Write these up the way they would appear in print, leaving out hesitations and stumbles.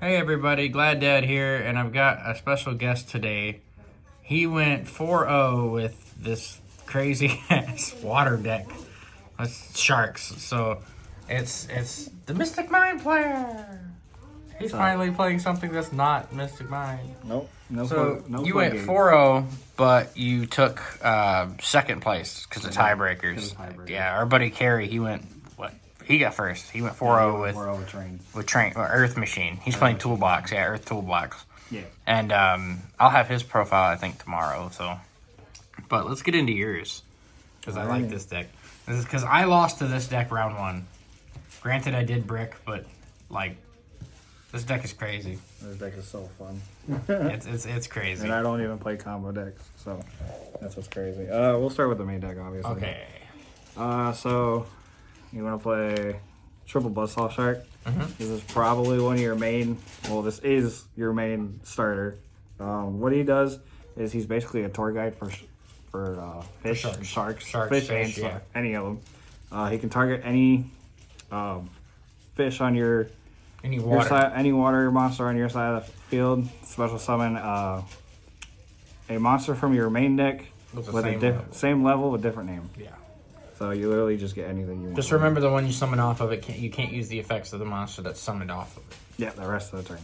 Hey everybody, Glad Dad here, and I've got a special guest today. He went 4-0 with this crazy ass water deck. That's sharks, so it's the Mystic Mind player. He's finally playing something that's not Mystic Mind. Nope. So you went 4-0, but you took second place because of tiebreakers. Yeah, our buddy Kerry, he went he got first. He went 4-0 with train or Earth Machine. He's playing Toolbox. Yeah, Earth Toolbox. Yeah. And I'll have his profile I think tomorrow. So, but let's get into yours because I like this deck. This is because I lost to this deck round one. Granted, I did brick, but like this deck is crazy. This deck is so fun. it's crazy. And I don't even play combo decks, so that's what's crazy. We'll start with the main deck, obviously. Okay. So you want to play triple Buzzsaw Shark. This is probably one of your main. Well, this is your main starter. What he does is he's basically a tour guide for fish, sharks, fish, yeah. any of them. He can target any fish on your side, any water monster on your side of the field. Special summon a monster from your main deck with a same level with different name. Yeah. So you literally just get anything you want. Just remember the one you summon off of it. You can't use the effects of the monster that's summoned off of it. Yeah, the rest of the turn.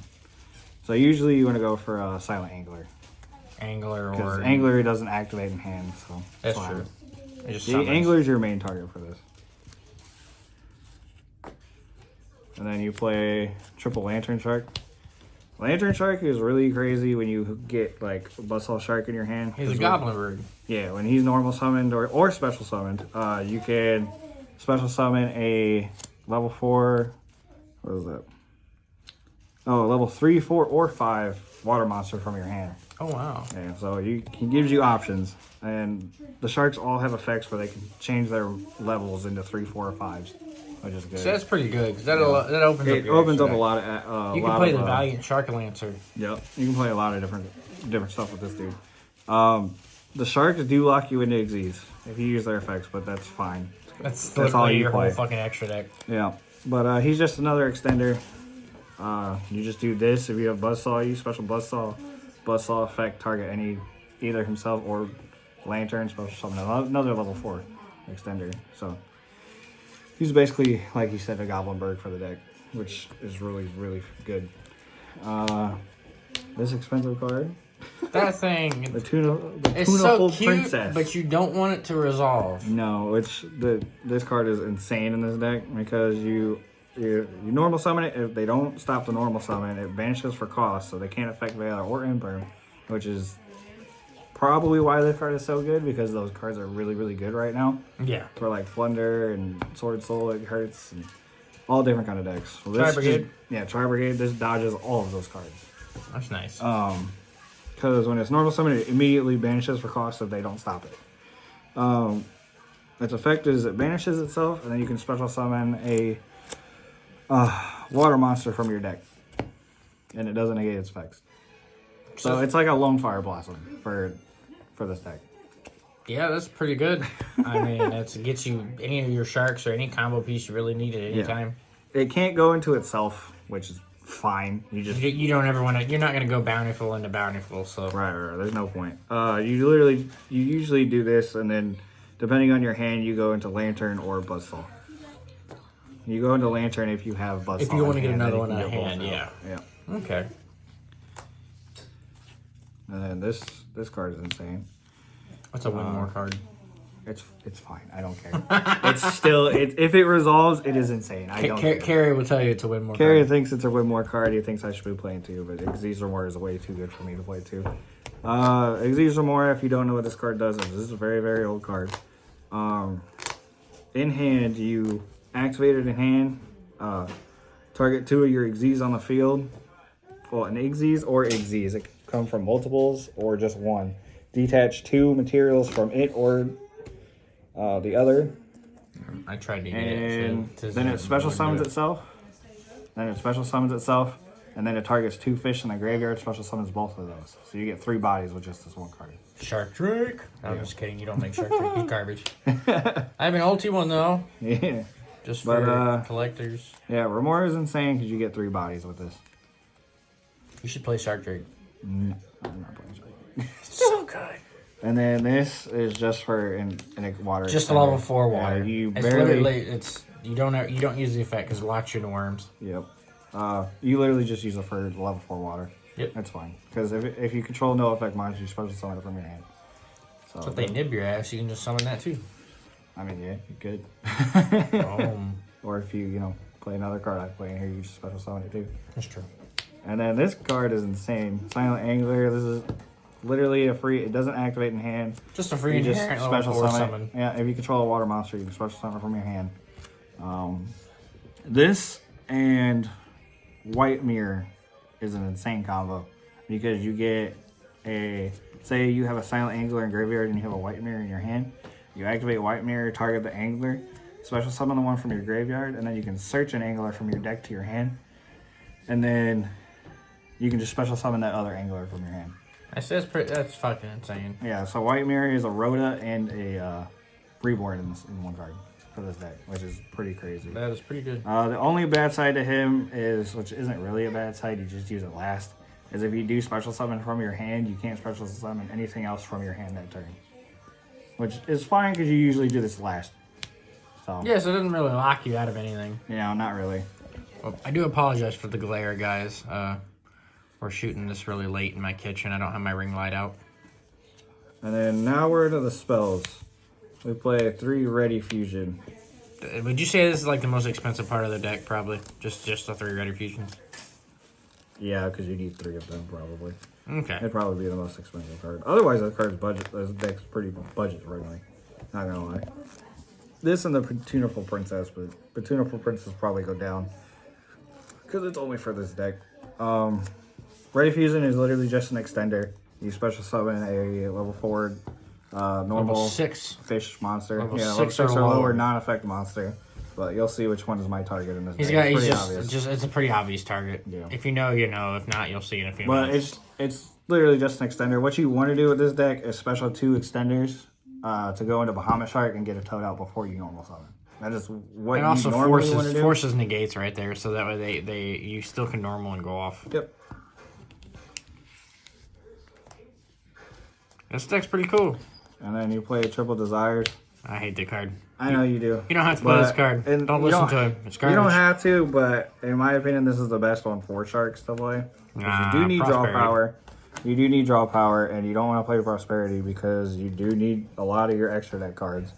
So usually you want to go for a Silent Angler. Because Angler doesn't activate in hand, so that's true. The Angler is your main target for this. And then you play triple Lantern Shark. Lantern Shark is really crazy when you get like a Buzzsaw Shark in your hand. He's a Goblin bird. Yeah, when he's normal summoned or special summoned, you can special summon a level 4. What is that? Oh, level 3, 4, or 5 water monster from your hand. Oh wow! Yeah, so he gives you options, and the sharks all have effects where they can change their levels into 3, 4, or 5s, which is good. So that's pretty good because that opens up. It opens up a lot of. You can play the Valiant Shark Lancer. Yep, you can play a lot of different stuff with this dude. The sharks do lock you into Xyz if you use their effects, but that's fine. That's all you play. Whole fucking extra deck. Yeah, but he's just another extender. You just do this if you have Buzzsaw. You special Buzzsaw effect, target either himself or Lantern, special summon another level 4 extender. So he's basically, like you said, a Goblin Bird for the deck, which is really, really good. This expensive card. That thing. the Tuna so cute, Princess. but you don't want it to resolve. No, this card is insane in this deck because you normal summon it. If they don't stop the normal summon, it vanishes for cost, so they can't affect Baylor or Imperm, which is probably why this card is so good, because those cards are really, really good right now. Yeah. For like Flunder and Sword Soul, it hurts, and all different kind of decks. So Tri-Brigade? Tri-Brigade, this dodges all of those cards. That's nice. Because when it's normal summon, it immediately banishes for cost if they don't stop it. Its effect is it banishes itself, and then you can special summon a water monster from your deck, and it doesn't negate its effects. So it's like a Lone Fire Blossom for this deck. Yeah, that's pretty good. I mean, it gets you any of your sharks or any combo piece you really need at any time. It can't go into itself, which is fine. You don't ever want to. You're not going to go Bountiful into Bountiful, so right. There's no point. You usually do this, and then depending on your hand, you go into Lantern or Buzzsaw. You go into Lantern if you have Buzzsaw. If you want to get another one on hand, yeah. Okay. And then this card is insane. What's a win more card? It's fine. I don't care. It's still if it resolves, it is insane. I don't care. Carrie will tell you it's a win more. Carrie card. thinks it's a win more card. He thinks I should be playing too, but Xyz is way too good for me to play too. Xyz, if you don't know what this card does, this is a very, very old card. In hand, you activate it in hand. Target 2 of your Xyz on the field. Well, an Xyz or Xyz. It can come from multiples or just one. Detach 2 materials from it or the other. I tried to get it. Then it special summons itself. And then it targets 2 fish in the graveyard. Special summons both of those. So you get 3 bodies with just this one card. Shark Drake. No, I'm just kidding. You don't make Shark Drake. He's garbage. I have an ulti one though. Yeah. Just for collectors. Yeah, Remora is insane because you get 3 bodies with this. You should play Shark Drake. I'm not playing Shark. So good. And then this is just for in a water. Just a level 4 water. You it's barely. literally you don't use the effect because it locks you into worms. Yep. You literally just use it for level 4 water. Yep. That's fine. Because if you control no effect monsters, you're supposed to summon it from your hand. So if they nib your ass, you can just summon that too. I mean, yeah, you could. Or if you play another card I play in here, you just special summon it too. That's true. And then this card is insane. Silent Angler. This is literally a free. It doesn't activate in hand. Just a free you just inherent special level 4 summon. Yeah, if you control a water monster, you can special summon it from your hand. This and White Mirror is an insane combo because you get say you have a Silent Angler in graveyard and you have a White Mirror in your hand. You activate White Mirror, target the Angler, special summon the one from your graveyard, and then you can search an Angler from your deck to your hand. And then you can just special summon that other Angler from your hand. That's fucking insane. Yeah, so White Mirror is a Rhoda and a Reborn in one card for this deck, which is pretty crazy. That is pretty good. The only bad side to him is, which isn't really a bad side, you just use it last, is if you do special summon from your hand, you can't special summon anything else from your hand that turn. Which is fine because you usually do this last. So yeah, so it doesn't really lock you out of anything. Yeah, not really. Well, I do apologize for the glare, guys. We're shooting this really late in my kitchen. I don't have my ring light out. And then now we're to the spells. We play 3 Ready Fusion. Would you say this is like the most expensive part of the deck, probably? Just the 3 Ready Fusions? Yeah, because you need 3 of them, probably. Okay. It'd probably be the most expensive card. Otherwise, the card's budget. This deck's pretty budget friendly. Not gonna lie. This and the Tuna Princess, but the Tuna Princess probably go down because it's only for this deck. Ready Fusion is literally just an extender. You special summon a level 4 normal level 6 fish monster. Level level 6 6 or or lower lower. non-effect monster. But you'll see which one is my target in this He's deck. it's a pretty obvious target. Yeah. If you know, you know. If not, you'll see in a few But minutes. it's literally just an extender. What you want to do with this deck is special 2 extenders to go into Bahamut Shark and get a toad out before you normal summon. That is what It you also normally want to do. forces negates right there, so that way you still can normal and go off. Yep. This deck's pretty cool. And then you play Triple Desires. I hate the card. I know you do. You don't have to play this card. and Don't you listen to him. It's garbage. You don't have to, but in my opinion, this is the best one for Sharks to play. Because you do need draw Prosperity. power. You do need draw power, and you don't want to play Prosperity because you do need a lot of your extra deck cards.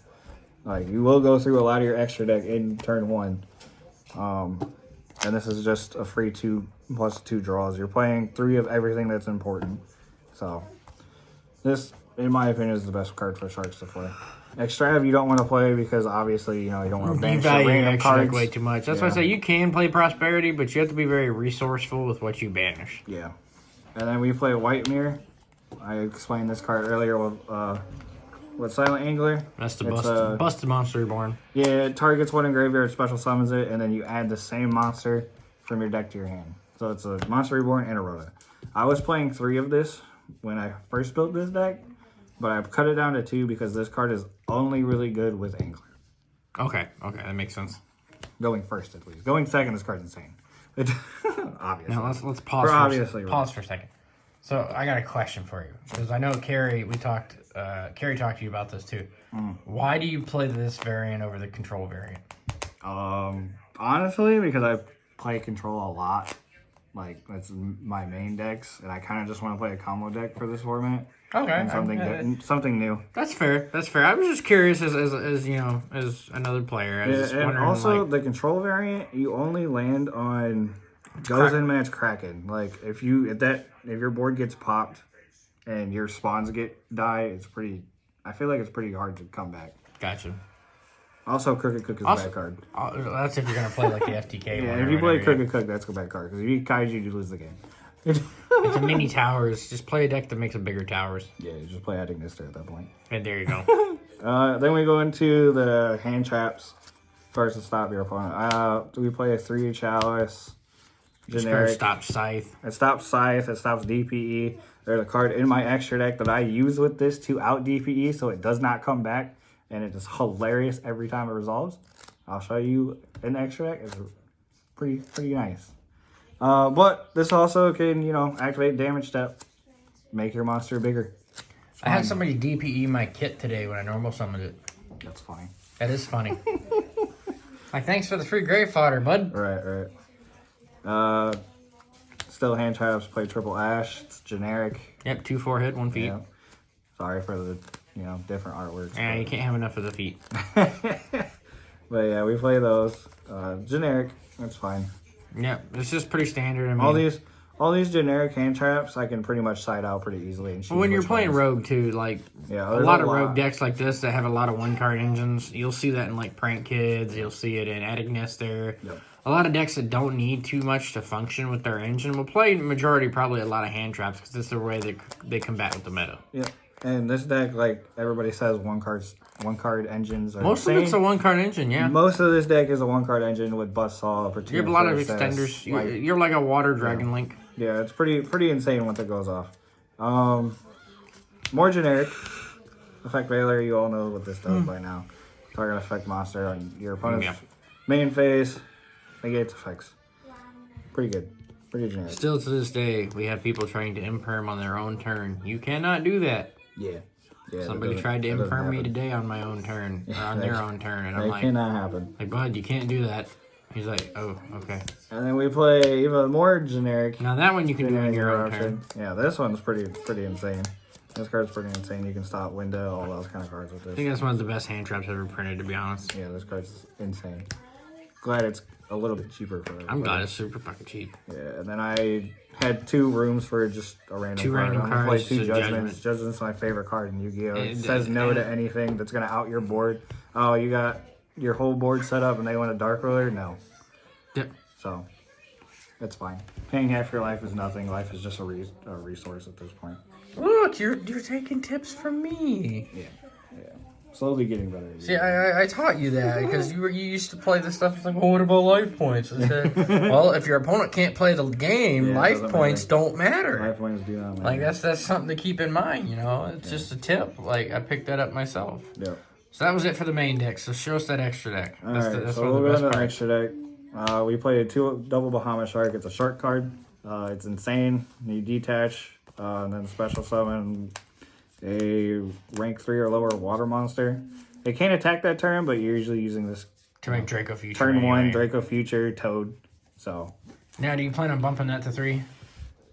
Like, you will go through a lot of your extra deck in turn 1. And this is just a free 2 plus 2 draws. You're playing 3 of everything that's important. So, this, in my opinion, is the best card for Sharks to play. Extrav you don't want to play because obviously, you don't want to You banish your value your random extra deck cards. way too much. That's why I say you can play Prosperity, but you have to be very resourceful with what you banish. Yeah. And then we play White Mirror. I explained this card earlier with Silent Angler. That's the busted monster reborn. Yeah, it targets one in graveyard, special summons it, and then you add the same monster from your deck to your hand. So it's a monster reborn and a Rhoda. I was playing 3 of this when I first built this deck, but I've cut it down to 2 because this card is only really good with Angler. Okay, that makes sense. Going first, at least. Going second, this card's insane. Obviously. Now let's pause. Pause for a second. So I got a question for you because I know Carrie. Carrie talked to you about this too. Why do you play this variant over the control variant? Honestly, because I play control a lot. Like, that's my main decks, and I kind of just want to play a combo deck for this format. Okay, And something new. That's fair. I was just curious as another player. I was just And wondering, also, the control variant, you only land on goes in match Kraken. Like, if your board gets popped and your spawns die, I feel like it's pretty hard to come back. Gotcha. Also, Crooked Cook is a bad card. That's if you're gonna play like the FTK. Yeah, if you play Crooked Cook, that's a bad card. Because if you Kaiju, you lose the game. It's a mini towers. Just play a deck that makes a bigger towers. Yeah, you just play Addignister at that point. And there you go. Then we go into the hand traps. First to stop your opponent. We play a 3 Chalice. This card Generic. stops Scythe. It stops Scythe. It stops DPE. There's a card in my extra deck that I use with this to out DPE, so it does not come back. And it is hilarious every time it resolves. I'll show you an extra deck. It's pretty nice. But this also can, activate damage step. Make your monster bigger. I had somebody DPE my kit today when I normal summoned it. That's funny. That is funny. Like, thanks for the free grave fodder, bud. Right. Still hand traps, play triple ash. It's generic. Yep, 2/4 hit, 1 feet. Yeah. Sorry for the, different artworks. Yeah, you can't have enough of the feet. But yeah, we play those. Generic. That's fine. Yep, it's just pretty standard. I mean, all these generic hand traps, I can pretty much side out pretty easily. And when you're playing rogue too, like a lot of rogue decks like this that have a lot of 1-card engines, you'll see that in like Prank Kids. You'll see it in Attic Nester. Yep. A lot of decks that don't need too much to function with their engine will play majority probably a lot of hand traps because this is the way they combat with the meta. Yep. And this deck, like everybody says, one card engines are Most insane. of it's a 1-card engine, yeah. Most of this deck is a 1-card engine with Buzzsaw. You have a lot of extenders. You're like a water dragon link. Yeah, it's pretty insane once it goes off. More generic. Effect Baylor, you all know what this does by now. Target effect monster on your opponent's main phase. Negates effects. Pretty good. Pretty generic. Still to this day, we have people trying to imperm on their own turn. You cannot do that. Yeah. Somebody tried to imperm me today on my own turn, or on their own turn, and I'm like, cannot happen. Like, bud, you can't do that. He's like, oh, okay. And then we play even more generic. Now that one you can do on your own turn. Yeah, this one's pretty insane. This card's pretty insane. You can stop window, all those kind of cards with this. I think that's one of the best hand traps ever printed, to be honest. Yeah, this card's insane. Glad it's a little bit cheaper for it. I'm glad it's super fucking cheap. Yeah, and then I had 2 rooms for just a random Two card. random I'm gonna play cards, 2 so Judgments. Judgment's my favorite card in Yu-Gi-Oh! It says no to anything that's going to out your board. Oh, you got your whole board set up and they want a Dark Ruler? No. Yep. So, it's fine. Paying half your life is nothing. Life is just a resource at this point. Look, you're taking tips from me. Yeah. Slowly getting better. See, I taught you that because you used to play this stuff. It's like, well, what about life points? I said, well, if your opponent can't play the game, life points don't matter. Life points do not matter. Like that's something to keep in mind. It's just a tip. Like I picked that up myself. Yeah. So that was it for the main deck. So show us that extra deck. That's so we'll go to the extra deck. We played 2 double Bahamut Shark. It's a shark card. It's insane. You detach, and then special summon a rank 3 or lower water monster. It can't attack that turn, but you're usually using this to make Draco future. Turn 1, Draco future, Toad. So now, do you plan on bumping that to 3?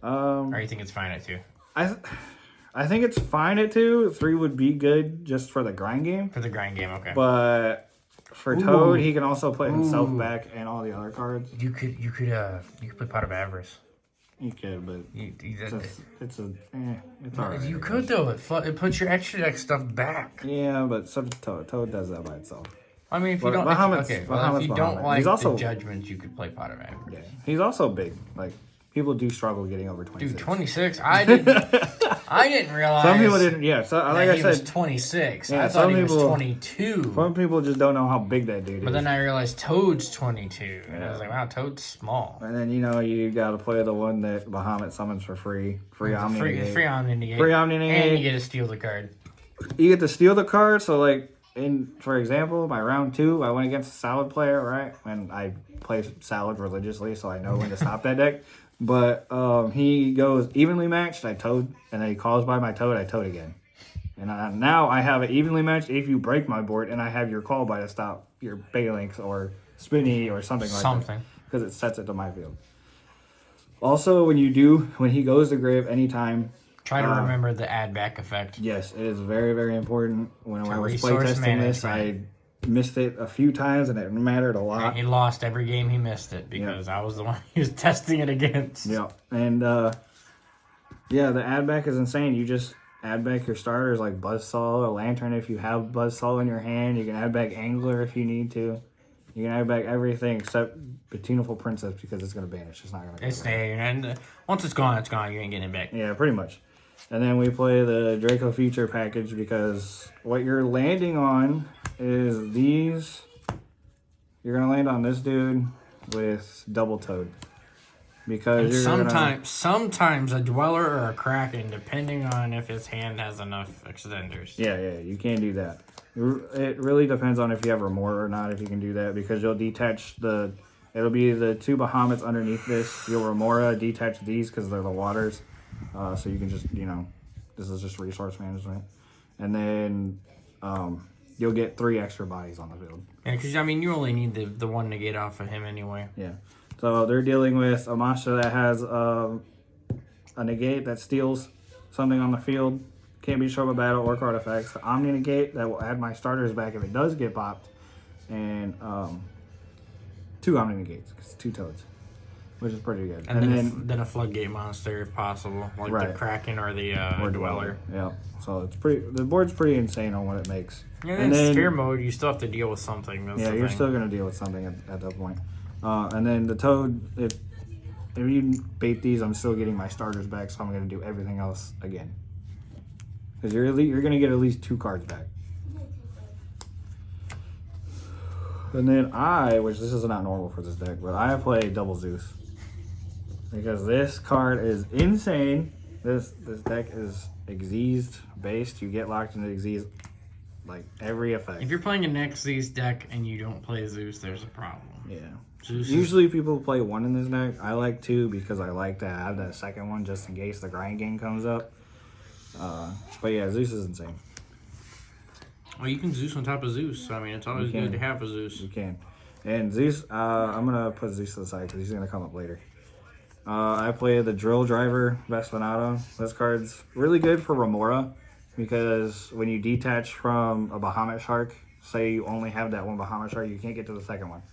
Or you think it's fine at 2? I think it's fine at 2. 3 would be good just for the grind game. For the grind game, okay. But for Toad, he can also play himself back and all the other cards. You could play Pot of Avarice. You could, but it's alright. You could though. It puts your extra deck stuff back. Yeah, but Toad does that by itself. I mean, if you don't, if you don't like the Judgments, you could play Pot of Avarice. Yeah, he's also big. Like people do struggle getting over 26. Dude, 26. I didn't realize. Some people didn't. Yeah, so like I said, he was 26. Yeah, I thought he was 22. Some people just don't know how big that dude is. But then I realized Toad's 22, and I was like, wow, Toad's small. And then you got to play the one that Bahamut summons for free. Free Omni Negate. Free Omni Negate. Free Omni Negate. And you get to steal the card. You get to steal the card. So like for example, my round 2, I went against a Salad player, right? And I play Salad religiously, so I know when to stop that deck. But he goes evenly matched, I Toad, and then he calls by my Toad, I Toad again. And now I have it evenly matched if you break my board, and I have your call by to stop your Baylinks or Spinny or something like that. Because it sets it to my field. Also, when he goes to grave anytime... Try to remember the add back effect. Yes, it is very, very important. When I was playtesting this, I missed it a few times, and it mattered a lot. And he lost every game he missed it because I was the one he was testing it against. Yeah, and the add back is insane. You just add back your starters like Buzzsaw or Lantern if you have Buzzsaw in your hand. You can add back Angler if you need to. You can add back everything except Tuna Princess because it's going to vanish. It's not going to. It's there, and once it's gone, it's gone. You ain't getting it back. Yeah, pretty much. And then we play the Draco Future package because what you're landing on is these. You're going to land on this dude with Double Toad. Because sometimes a Dweller or a Kraken, depending on if his hand has enough extenders. Yeah, you can't do that. It really depends on if you have Remore or not, if you can do that, because you'll detach the It'll be the 2 Bahamuts underneath this. You'll Remora detach these because they're the waters. So you can just, this is just resource management. And then you'll get 3 extra bodies on the field. Yeah, because, I mean, you only need the one to get off of him anyway. Yeah. So they're dealing with a monster that has a negate that steals something on the field. Can't be destroyed by battle or card effects. The Omni negate that will add my starters back if it does get popped. And 2 Omni negates, 2 toads, which is pretty good. And then a Floodgate monster if possible, like the Kraken or the Dweller. Yeah. So it's pretty. The board's pretty insane on what it makes. Yeah, and then sphere mode, you still have to deal with something. You're still gonna deal with something at that point. And then the toad, if you bait these, I'm still getting my starters back, so I'm gonna do everything else again. Because you're gonna get at least 2 cards back. And then which this is not normal for this deck, but I play double Zeus. Because this card is insane. This deck is Xyz based. You get locked into Xyz like every effect. If you're playing an Xyz deck and you don't play Zeus, there's a problem. Yeah. Zeus Usually people play 1 in this deck. I like 2 because I like to have that second one just in case the grind game comes up. But yeah, Zeus is insane. Well, you can Zeus on top of Zeus. I mean, it's always good to have a Zeus. You can. And Zeus, I'm going to put Zeus to the side because he's going to come up later. I play the Drill Driver Vestinado. This card's really good for Remora because when you detach from a Bahamut Shark, say you only have that one Bahamut Shark, you can't get to the second one.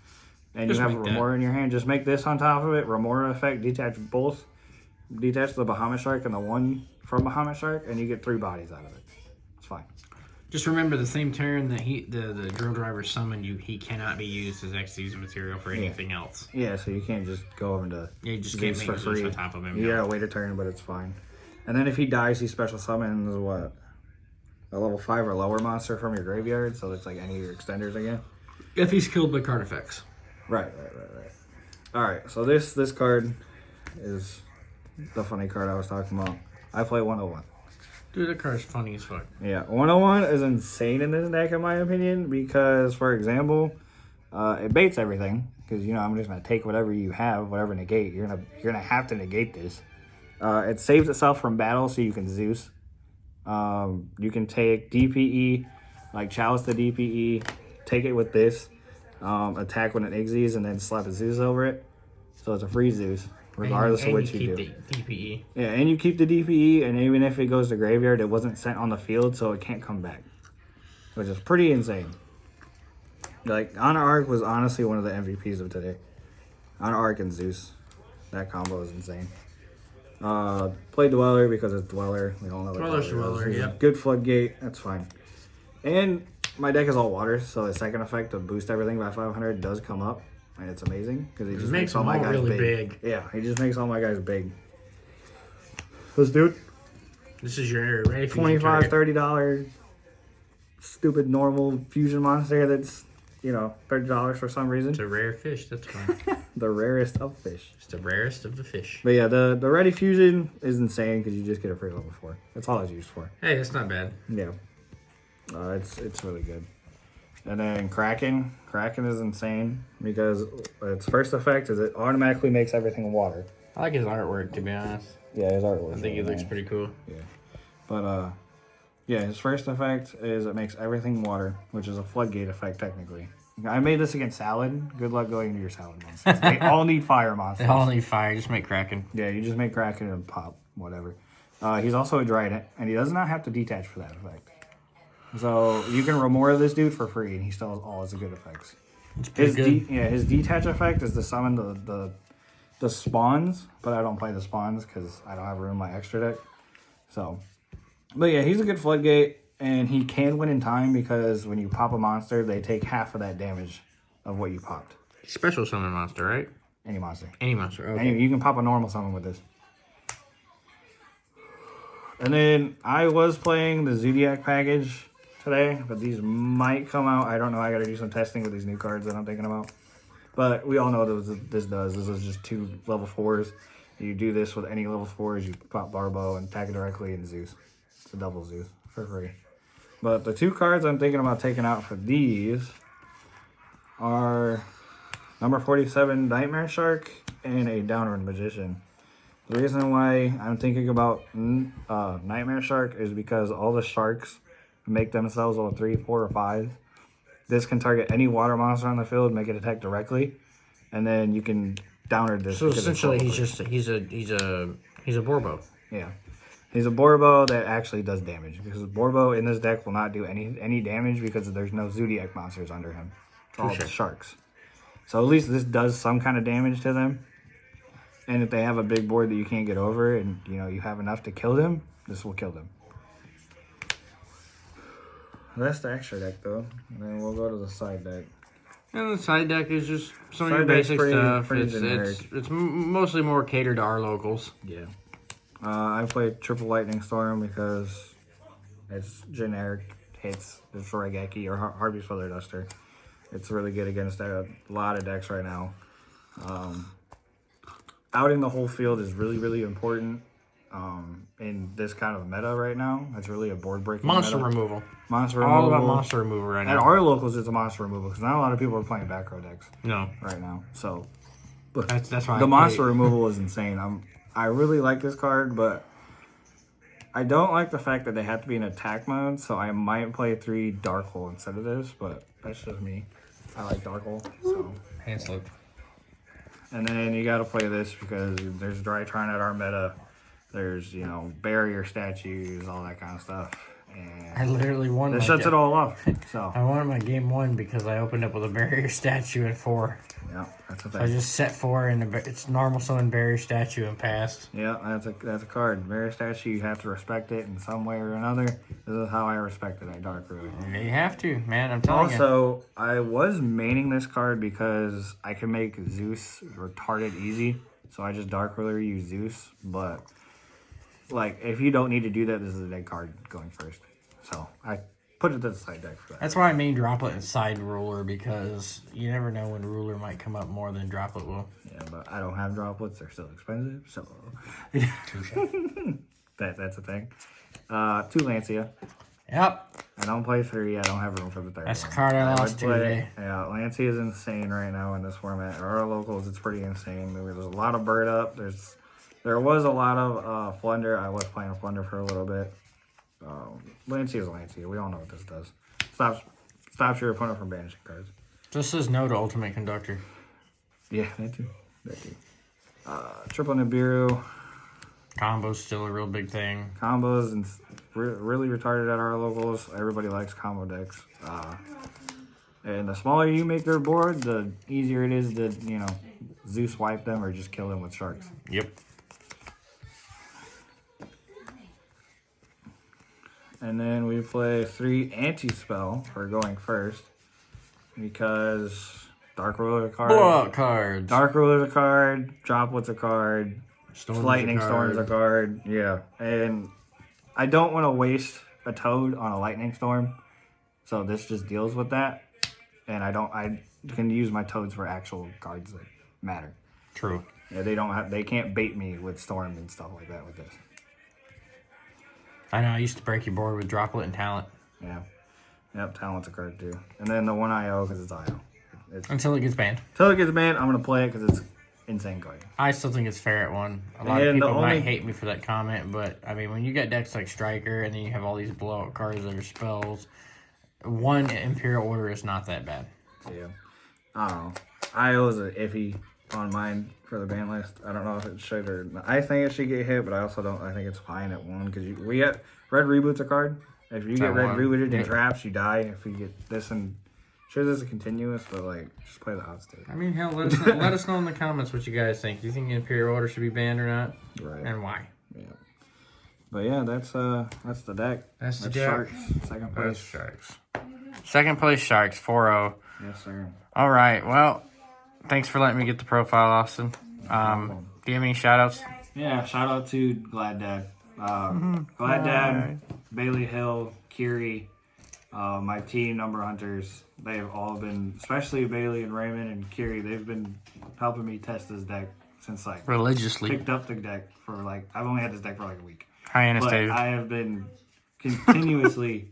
And you have a Remora in your hand, just make this on top of it, Remora effect, detach both. Detach the Bahamut Shark and the one from Bahamut Shark, and you get 3 bodies out of it. It's fine. Just remember, the same turn that the drill driver summoned you, he cannot be used as Xyz material for anything else. Yeah, so you can't just go over to you just can't make Zeus on top of him. You gotta wait a turn, but it's fine. And then if he dies, he special summons what? A level 5 or lower monster from your graveyard, so it's like any of your extenders again. If he's killed by card effects. Right. Alright, so this card is the funny card I was talking about. I play 101. Dude, that card's funny as fuck. Yeah, 101 is insane in this deck, in my opinion, because, for example, it baits everything. Because, I'm just going to take whatever you have, whatever negate. You're gonna have to negate this. It saves itself from battle, so you can Zeus. You can take DPE, like Chalice the DPE, take it with this, attack when it Xyz, and then slap a Zeus over it. So it's a free Zeus. Regardless of what you do. The DPE. Yeah, and you keep the DPE, and even if it goes to graveyard, it wasn't sent on the field, so it can't come back. Which is pretty insane. Like, Honor Arc was honestly one of the MVPs of today. Honor Arc and Zeus. That combo is insane. Play Dweller because it's Dweller. We all know what Dweller, yeah. Good Floodgate, that's fine. And my deck is all water, so the second effect to boost everything by 500 does come up. And it's amazing because he just makes all my guys really big. Yeah, he just makes all my guys big. This dude. This is your ready $25, $30 stupid normal fusion monster that's, $30 for some reason. It's a rare fish, that's fine. The rarest of fish. It's the rarest of the fish. But yeah, the ready fusion is insane because you just get a free level 4. That's all it's used for. Hey, that's not bad. Yeah. It's really good. And then Kraken is insane because its first effect is it automatically makes everything water. I like his artwork, to be honest. Yeah, his artwork. I think he looks pretty cool. Yeah. But, his first effect is it makes everything water, which is a Floodgate effect, technically. I made this against Salad. Good luck going to your Salad monsters. They all need fire monsters. They all need fire. Just make Kraken. Yeah, you just make Kraken and pop, whatever. He's also a Dryden, and he does not have to detach for that effect. So you can Remora this dude for free, and he still has all his good effects. His detach effect is to summon the spawns, but I don't play the spawns because I don't have room in my extra deck. So, but yeah, he's a good Floodgate, and he can win in time because when you pop a monster, they take half of that damage of what you popped. Special summon monster, right? Any monster. Any monster. Okay. You can pop a normal summon with this. And then I was playing the Zodiac package today, but these might come out. I don't know. I got to do some testing with these new cards that I'm thinking about. But we all know what this does. This is just 2 level 4s. You do this with any level 4s. You pop Barbo and attack it directly in Zeus. It's a double Zeus for free. But the 2 cards I'm thinking about taking out for these are... Number 47, Nightmare Shark, and a Downward Magician. The reason why I'm thinking about Nightmare Shark is because all the sharks make themselves level 3, 4, or 5. This can target any water monster on the field, make it attack directly, and then you can downward this. So essentially, he's a Borbo. Yeah. He's a Borbo that actually does damage, because Borbo in this deck will not do any damage because there's no Zodiac monsters under him. It's all the sharks. So at least this does some kind of damage to them. And if they have a big board that you can't get over and you have enough to kill them, this will kill them. That's the extra deck though. And then we'll go to the side deck. And the side deck is just some of your basic stuff. It's mostly more catered to our locals. Yeah. I played Triple Lightning Storm because it's generic hits, destroy Geki or Harvey's Feather Duster. It's really good against a lot of decks right now. Outing the whole field is really, really important in this kind of meta right now. It's really a board breaking monster meta. removal. Monster removal. All about monster removal right now. At our locals, it's a monster removal because not a lot of people are playing back row decks. No. Right now. So that's why the monster removal is insane. I really like this card, but I don't like the fact that they have to be in attack mode, so I might play 3 Dark Hole instead of this, but that's just me. I like Dark Hole. So. Hand slip. And then you got to play this because there's Drytron at our meta. There's, barrier statues, all that kind of stuff. And I literally won. It shuts it all off. So I won my game 1 because I opened up with a barrier statue at 4. Yeah, that's a thing. So I just set 4 and it's normal summon barrier statue and passed. Yeah, that's a card. Barrier statue, you have to respect it in some way or another. This is how I respect it at Dark Road. You have to, man. I'm telling you. Also, I was maining this card because I can make Zeus retarded easy. So I just Dark Ruler use Zeus. But, if you don't need to do that, this is a dead card going first. So I put it to the side deck for that. That's why I main Droplet and side Ruler, because you never know when Ruler might come up more than Droplet will. Yeah, but I don't have droplets. They're still expensive. So that's a thing. 2 Lancia. Yep. I don't play 3. I don't have room for the 3rd. That's the card I lost to today. Yeah, Lancy is insane right now in this format. Our locals, it's pretty insane. There's a lot of bird up. There was a lot of Flunder. I was playing Flunder for a little bit. Lancy is Lancy. We all know what this does. Stops your opponent from banishing cards. Just says no to Ultimate Conductor. Yeah, that too. Triple Nibiru. Combo's still a real big thing. Combos and really retarded at our locals. Everybody likes combo decks. And the smaller you make their board, the easier it is to, Zeus wipe them or just kill them with sharks. Yep. And then we play 3 anti-spell for going first. Because Dark Ruler's a card. Blowout cards. Dark Ruler's a card. Droplet's a card. Lightning Storm's a card. Yeah. And I don't want to waste a Toad on a Lightning Storm. So this just deals with that. And I can use my Toads for actual cards that matter. True. Yeah, they can't bait me with Storm and stuff like that with this. I know, I used to break your board with Droplet and Talent. Yeah. Yep, Talent's a card too. And then the 1 IO because it's IO. Until it gets banned. Until it gets banned, I'm going to play it because it's insane card. I still think it's fair at 1. A lot of people might hate me for that comment, but I mean, when you got decks like Striker and then you have all these blowout cards that are spells, 1 Imperial Order is not that bad. Yeah. I don't know. IO is iffy on mine for the ban list. I don't know if it should or not. I think it should get hit, but I also don't. I think it's fine at 1 because we get Red Reboot's a card. If you get Red Rebooted in traps, you die. If you get this and sure, this is continuous, but just play the hot state. I mean, hell, let us know in the comments what you guys think. Do you think Imperial Order should be banned or not? Right. And why? Yeah. But yeah, that's the deck. That's the deck. Sharks. Second place. Sharks. Second place Sharks, 4-0. Yes, sir. All right. Well, thanks for letting me get the profile, Austin. Do you have any shout-outs? Yeah, shout out to Glad Dad. Glad Dad, Bailey Hill, Kiri, my team, Number Hunters. They've all been, especially Bailey and Raymond and Kiri, they've been helping me test this deck since religiously. Picked up the deck for I've only had this deck for a week. High But I have been continuously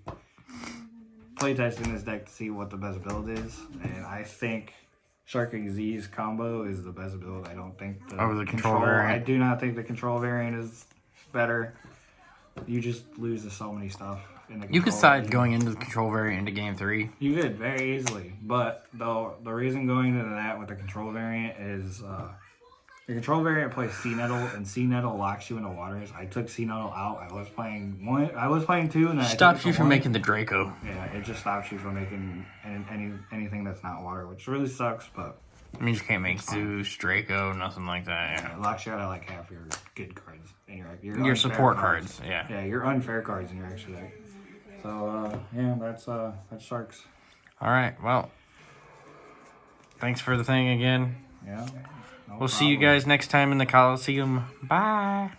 playtesting this deck to see what the best build is, and I think Shark Z's combo is the best build. I don't think the control variant. I do not think the control variant is better. You just lose to so many stuff. You could decide going into the control variant into game 3. You could very easily, but the reason going into that with the control variant is the control variant plays Sea Nettle, and Sea Nettle locks you into waters. I took Sea Nettle out. I was playing 2, and then Stops you from making the Draco. Yeah, it just stops you from making anything that's not water, which really sucks. But It means you can't make Zeus, Draco, nothing like that. Yeah. it locks you out of like half your good cards in your Your support cards. Yeah. Yeah, your unfair cards in your extra deck. So yeah, that's Sharks. All right. Well, thanks for the thing again. Yeah. No We'll see you problem. guys next time in the Coliseum. Bye.